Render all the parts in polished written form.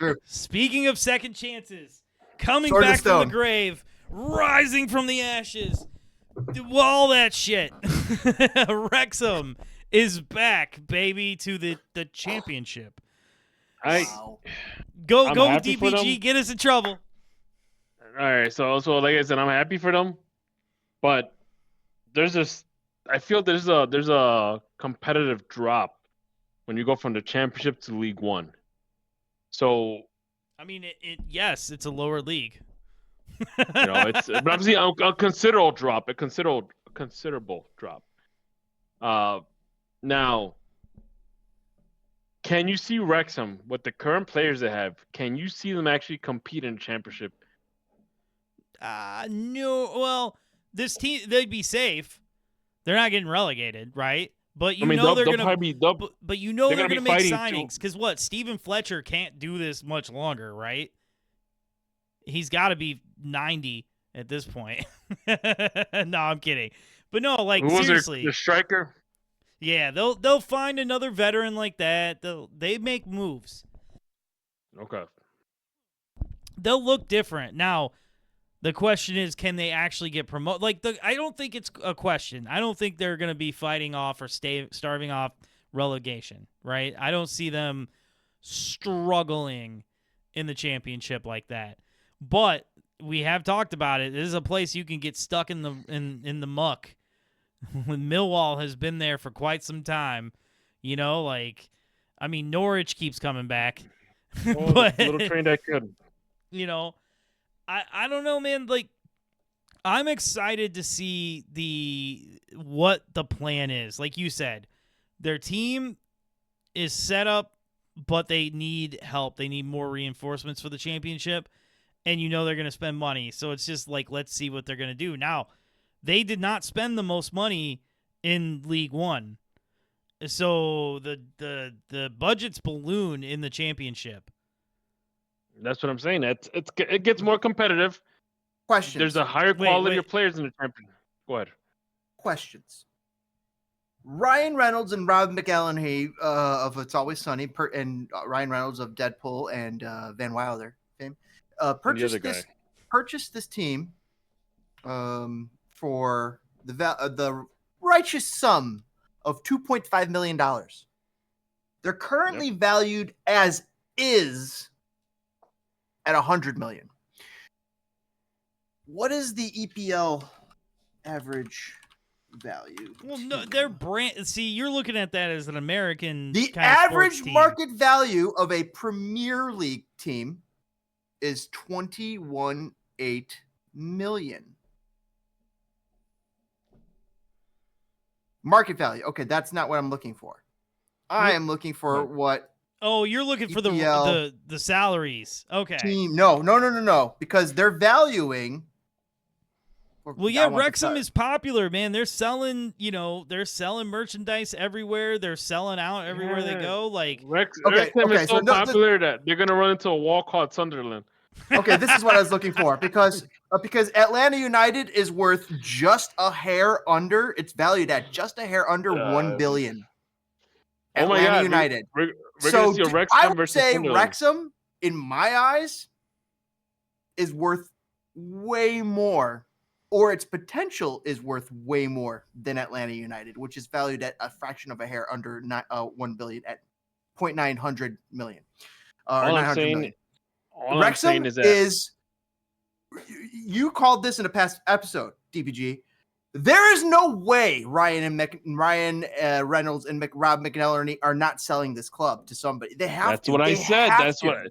True. Speaking of second chances, coming Sword and back from the stone. grave, rising from the ashes, all that shit. Wrexham is back, baby, to the championship. Wow. Go I'm happy for DPG, them. get us in trouble. All right, so like I said, I'm happy for them, but I feel there's a competitive drop when you go from the championship to League One. So I mean, yes, it's a lower league. it's but obviously a considerable drop, a considerable drop. Now, can you see Wrexham with the current players they have? Can you see them actually compete in the championship? No. Well, this team, they'd be safe. They're not getting relegated, right? But they're gonna be but you know they're gonna gonna be make fighting signings because what? Stephen Fletcher can't do this much longer, right? He's got to be 90 at this point. No, I'm kidding. But no, like, who was seriously. the striker? Yeah, they'll find another veteran like that. They make moves. Okay. They'll look different. Now, the question is, can they actually get promoted? Like, I don't think it's a question. I don't think they're going to be fighting off or starving off relegation, right? I don't see them struggling in the championship like that. But we have talked about it. This is a place you can get stuck in the muck. When Millwall has been there for quite some time, Norwich keeps coming back. Oh, but little train that could. I don't know, man. Like, I'm excited to see what the plan is. Like you said, their team is set up, but they need help. They need more reinforcements for the championship, and they're going to spend money. So it's just like, let's see what they're going to do. Now, they did not spend the most money in League One, so the budget's balloon in the championship. That's what I'm saying. It gets more competitive. Questions. There's a higher quality of players in the championship. Go ahead. Questions. Ryan Reynolds and Rob McElhenney of It's Always Sunny, and Ryan Reynolds of Deadpool and Van Wilder fame, purchased this team for the righteous sum of $2.5 million. They're currently valued as is at $100 million. What is the EPL average value? Well, no, their brand. See, you're looking at that as an American. The kind of average team. market value of a Premier League team is $21.8 million. Market value. Okay, that's not what I'm looking for. I am looking for what. Oh, you're looking for the salaries. Okay. Team. No. Because they're valuing. Well, yeah, Wrexham is popular, man. They're selling, merchandise everywhere. They're selling out everywhere they go. Like, Wrexham is so popular that they're gonna run into a wall called Sunderland. Okay, this is what I was looking for because Atlanta United is worth just a hair under. It's valued at just a hair under $1 billion. Atlanta United. We're so gonna see a Wrexham I would versus say Sunderland. Wrexham, in my eyes, is worth way more, or its potential is worth way more than Atlanta United, which is valued at a fraction of a hair under $1 billion at $0.900 million. All I'm saying Wrexham is that you called this in a past episode, DPG. There is no way Ryan Reynolds and Rob McElhenney are not selling this club to somebody. They have That's to. what I said.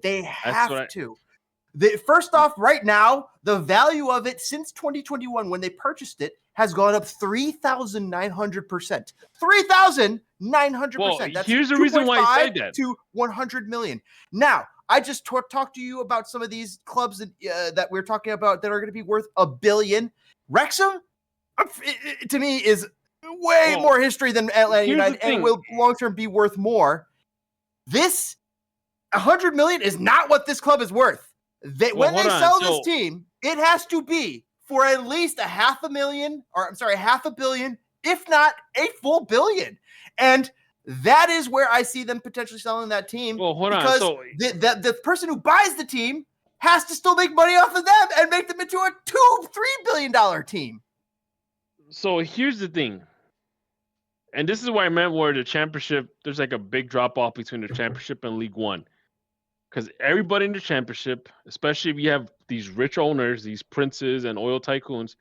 They have to. First off, right now, the value of it since 2021, when they purchased it, has gone up 3,900%. 3,900%. That's here's the reason why I said that. To 100 million. Now, I just talked to you about some of these clubs that we're talking about that are going to be worth $1 billion. Wrexham, to me, is way more history than Atlanta United and will long-term be worth more. This $100 million is not what this club is worth. When they sell this team, it has to be for at least $500 million, if not a full billion. And That is where I see them potentially selling that team. Well, hold on. Because So the person who buys the team has to still make money off of them and make them into a $2-3 billion team. So here's the thing. And this is why I meant where the championship, there's like a big drop off between the championship and League One. Because everybody in the championship, especially if you have these rich owners, these princes and oil tycoons,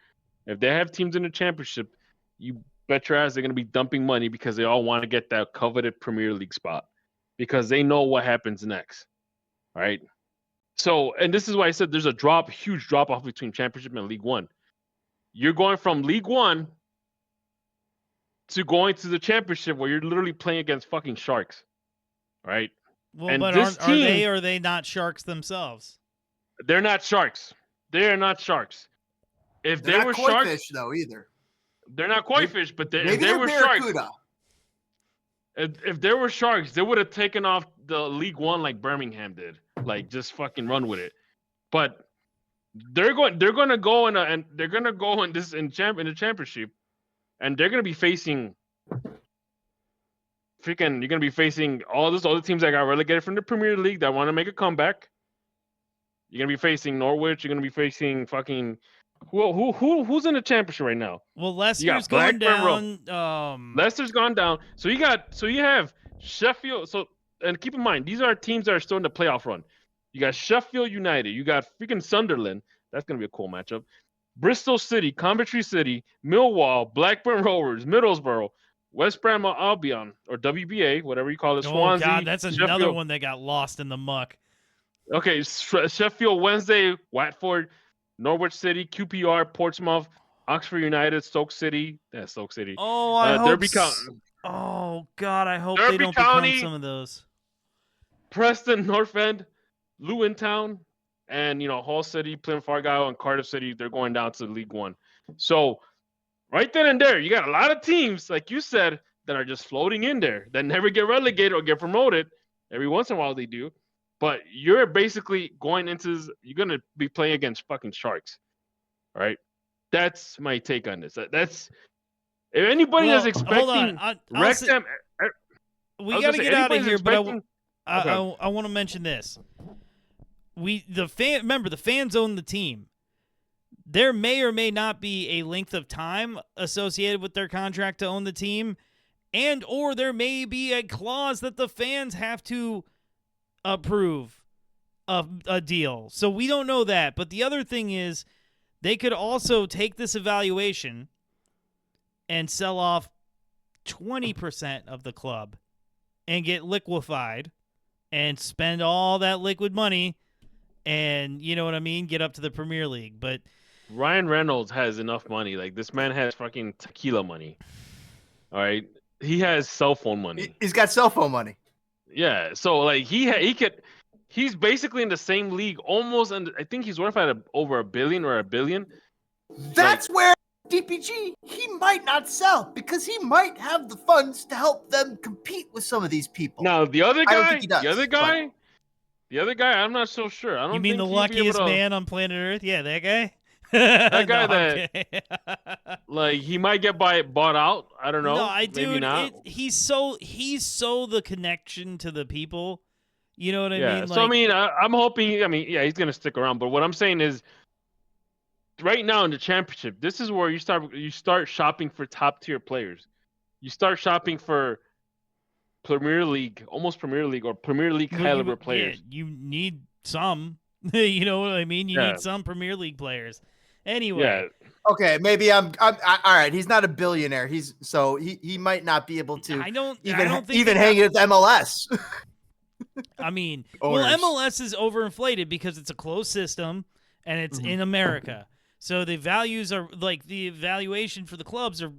if they have teams in the championship, you bet your ass they're going to be dumping money because they all want to get that coveted Premier League spot because they know what happens next. Right? So, and this is why I said there's a huge drop off between championship and League One. You're going from League One to going to the championship where you're literally playing against fucking sharks, right? Well, and but this team, are they not sharks themselves? They're not sharks. They are not sharks. If They're they were not koi sharks, fish though either. they're not koi fish. But if they were barracuda. sharks, if there were sharks, they would have taken off the League One like Birmingham did, like just fucking run with it. But they're going to go in the championship. And they're going to be facing you're going to be facing all those other teams that got relegated from the Premier League that want to make a comeback. You're going to be facing Norwich. You're going to be facing fucking who's in the championship right now? Well, Leicester's gone down. Leicester's gone down. So you have Sheffield. So, and keep in mind, these are teams that are still in the playoff run. You got Sheffield United. You got freaking Sunderland. That's going to be a cool matchup. Bristol City, Coventry City, Millwall, Blackburn Rovers, Middlesbrough, West Brom Albion, or WBA, whatever you call it, Swansea. Oh, God, that's another Sheffield. one that got lost in the muck. Okay, Sheffield Wednesday, Watford, Norwich City, QPR, Portsmouth, Oxford United, Stoke City. That's Stoke City. Oh, I hope Derby Oh, God, I hope Derby they don't County, become some of those. Preston North End, Luton Town, and Hull City, Plymouth Argyle, and Cardiff City. They're going down to League One. So right then and there, you got a lot of teams, like you said, that are just floating in there that never get relegated or get promoted. Every once in a while they do. But you're basically you're going to be playing against fucking sharks. All right? That's my take on this. That's if anybody is expecting Wrexham. We got to get out of here, but I want to mention this. Remember, the fans own the team. There may or may not be a length of time associated with their contract to own the team, or there may be a clause that the fans have to approve of a deal. So we don't know that. But the other thing is, they could also take this evaluation and sell off 20% of the club and get liquefied and spend all that liquid money and, you know what I mean, get up to the Premier League. But Ryan Reynolds has enough money. Like, this man has fucking tequila money. All right? He has cell phone money. He's got cell phone money. Yeah. So, like, he's basically in the same league almost, and I think he's worth at over $1 billion or $1 billion. That's where DPG, he might not sell because he might have the funds to help them compete with some of these people. Now, the other guy, I'm not so sure. I don't. You mean the luckiest man on planet Earth? Yeah, that guy. That guy like he might get bought out. I don't know. No, Maybe not. He's so the connection to the people. You know what I mean? Yeah. So I'm hoping. He's gonna stick around. But what I'm saying is, right now in the championship, this is where you start shopping for top tier players. You start shopping for Premier League, almost Premier League or Premier League caliber players. Yeah, you need some. You know what I mean? You need some Premier League players. Anyway. Yeah. Okay, maybe I'm all right. He's not a billionaire. He might not be able to even hang it with MLS. I mean, well, MLS is overinflated because it's a closed system and it's in America. So the values are the valuation for the clubs are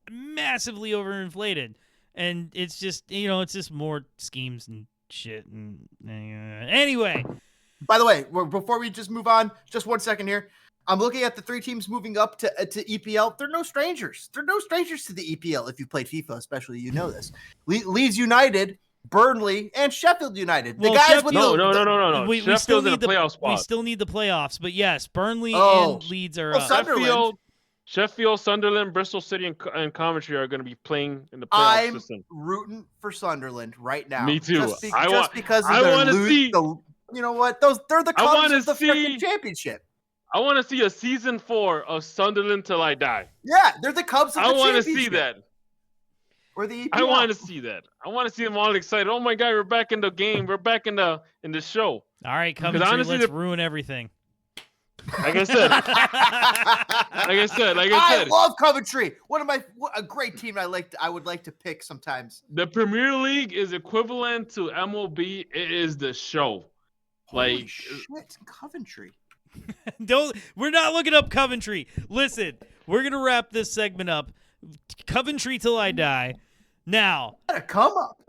massively overinflated, and it's just it's just more schemes and shit. And anyway, by the way, before we just move on, just 1 second here. I'm looking at the 3 teams moving up to EPL. They're no strangers. They're no strangers to the EPL. If you played FIFA, especially, you know this. Leeds United, Burnley, and Sheffield United. The guys with no. We still need the playoff spot. We still need the playoffs, but yes, Burnley and Leeds are up. Sheffield, Sunderland, Bristol City, and Coventry are going to be playing in the playoff I'm system. rooting for Sunderland right now. Me too. Just because of I their want to see. you know what? They're the Cubs of the freaking championship. I want to see a season 4 of Sunderland till I die. Yeah, they're the Cubs of the championship. I want to see that. Or the EPL. I want to see that. I want to see them all excited. Oh my God, we're back in the game. We're back in the show. All right, Coventry, honestly, let's ruin everything. Like I said, I love Coventry. A great team. I would like to pick sometimes. The Premier League is equivalent to MLB. It is the show. Holy shit, Coventry. We're not looking up Coventry. Listen, we're gonna wrap this segment up. Coventry till I die. Now, Gotta come up.